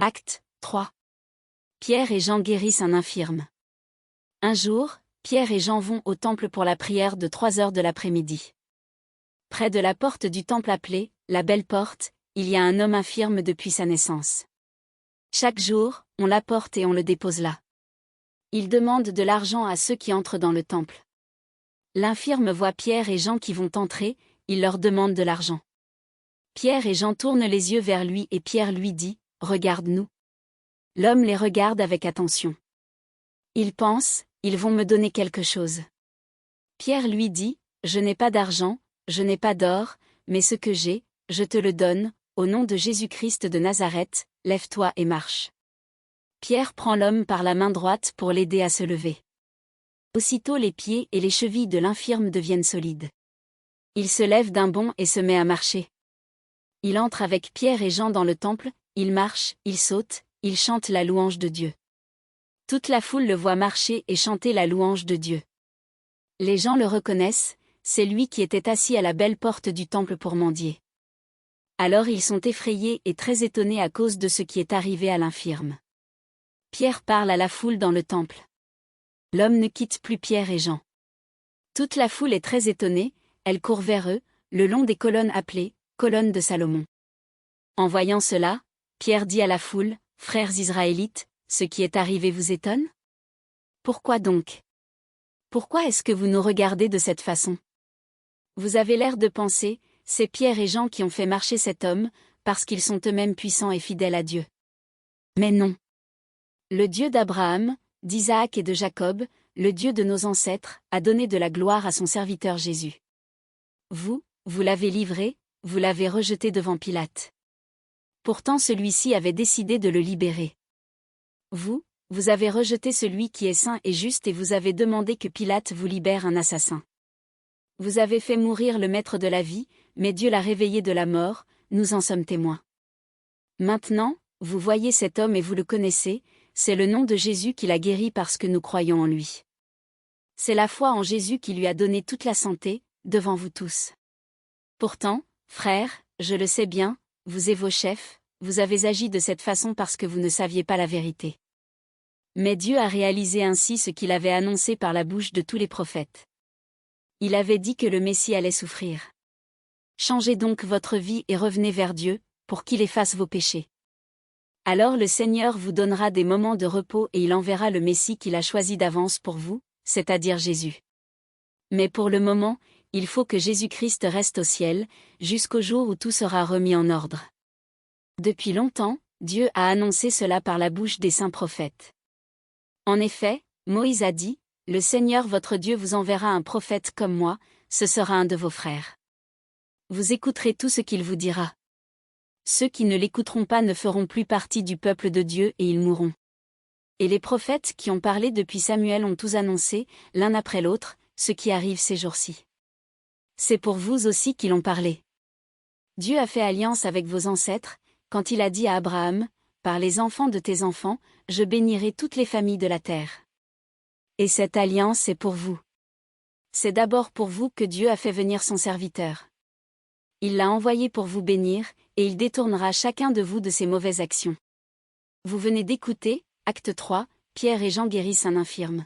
Acte 3. Pierre et Jean guérissent un infirme. Un jour, Pierre et Jean vont au temple pour la prière de 3 heures de l'après-midi. Près de la porte du temple appelée « la belle porte », il y a un homme infirme depuis sa naissance. Chaque jour, on l'apporte et on le dépose là. Il demande de l'argent à ceux qui entrent dans le temple. L'infirme voit Pierre et Jean qui vont entrer, il leur demande de l'argent. Pierre et Jean tournent les yeux vers lui et Pierre lui dit « Regarde-nous ». L'homme les regarde avec attention. Il pense, ils vont me donner quelque chose. Pierre lui dit, je n'ai pas d'argent, je n'ai pas d'or, mais ce que j'ai, je te le donne, au nom de Jésus-Christ de Nazareth, lève-toi et marche. Pierre prend l'homme par la main droite pour l'aider à se lever. Aussitôt les pieds et les chevilles de l'infirme deviennent solides. Il se lève d'un bond et se met à marcher. Il entre avec Pierre et Jean dans le temple, il marche, il saute, il chante la louange de Dieu. Toute la foule le voit marcher et chanter la louange de Dieu. Les gens le reconnaissent, c'est lui qui était assis à la belle porte du temple pour mendier. Alors ils sont effrayés et très étonnés à cause de ce qui est arrivé à l'infirme. Pierre parle à la foule dans le temple. L'homme ne quitte plus Pierre et Jean. Toute la foule est très étonnée, elle court vers eux, le long des colonnes appelées « colonnes de Salomon ». En voyant cela, Pierre dit à la foule, « Frères israélites, ce qui est arrivé vous étonne ? Pourquoi donc ? Pourquoi est-ce que vous nous regardez de cette façon ? Vous avez l'air de penser, c'est Pierre et Jean qui ont fait marcher cet homme, parce qu'ils sont eux-mêmes puissants et fidèles à Dieu. Mais non. Le Dieu d'Abraham, d'Isaac et de Jacob, le Dieu de nos ancêtres, a donné de la gloire à son serviteur Jésus. Vous l'avez livré, vous l'avez rejeté devant Pilate. Pourtant celui-ci avait décidé de le libérer. Vous avez rejeté celui qui est saint et juste et vous avez demandé que Pilate vous libère un assassin. Vous avez fait mourir le maître de la vie, mais Dieu l'a réveillé de la mort, nous en sommes témoins. Maintenant, vous voyez cet homme et vous le connaissez, c'est le nom de Jésus qui l'a guéri parce que nous croyons en lui. C'est la foi en Jésus qui lui a donné toute la santé, devant vous tous. Pourtant, frères, je le sais bien, vous et vos chefs, vous avez agi de cette façon parce que vous ne saviez pas la vérité. Mais Dieu a réalisé ainsi ce qu'il avait annoncé par la bouche de tous les prophètes. Il avait dit que le Messie allait souffrir. Changez donc votre vie et revenez vers Dieu, pour qu'il efface vos péchés. Alors le Seigneur vous donnera des moments de repos et il enverra le Messie qu'il a choisi d'avance pour vous, c'est-à-dire Jésus. Mais pour le moment, il faut que Jésus-Christ reste au ciel, jusqu'au jour où tout sera remis en ordre. Depuis longtemps, Dieu a annoncé cela par la bouche des saints prophètes. En effet, Moïse a dit, « Le Seigneur votre Dieu vous enverra un prophète comme moi, ce sera un de vos frères. Vous écouterez tout ce qu'il vous dira. Ceux qui ne l'écouteront pas ne feront plus partie du peuple de Dieu et ils mourront. » Et les prophètes qui ont parlé depuis Samuel ont tous annoncé, l'un après l'autre, ce qui arrive ces jours-ci. C'est pour vous aussi qu'ils ont parlé. Dieu a fait alliance avec vos ancêtres, quand il a dit à Abraham, « Par les enfants de tes enfants, je bénirai toutes les familles de la terre. » Et cette alliance est pour vous. C'est d'abord pour vous que Dieu a fait venir son serviteur. Il l'a envoyé pour vous bénir, et il détournera chacun de vous de ses mauvaises actions. Vous venez d'écouter, Acte 3, Pierre et Jean guérissent un infirme.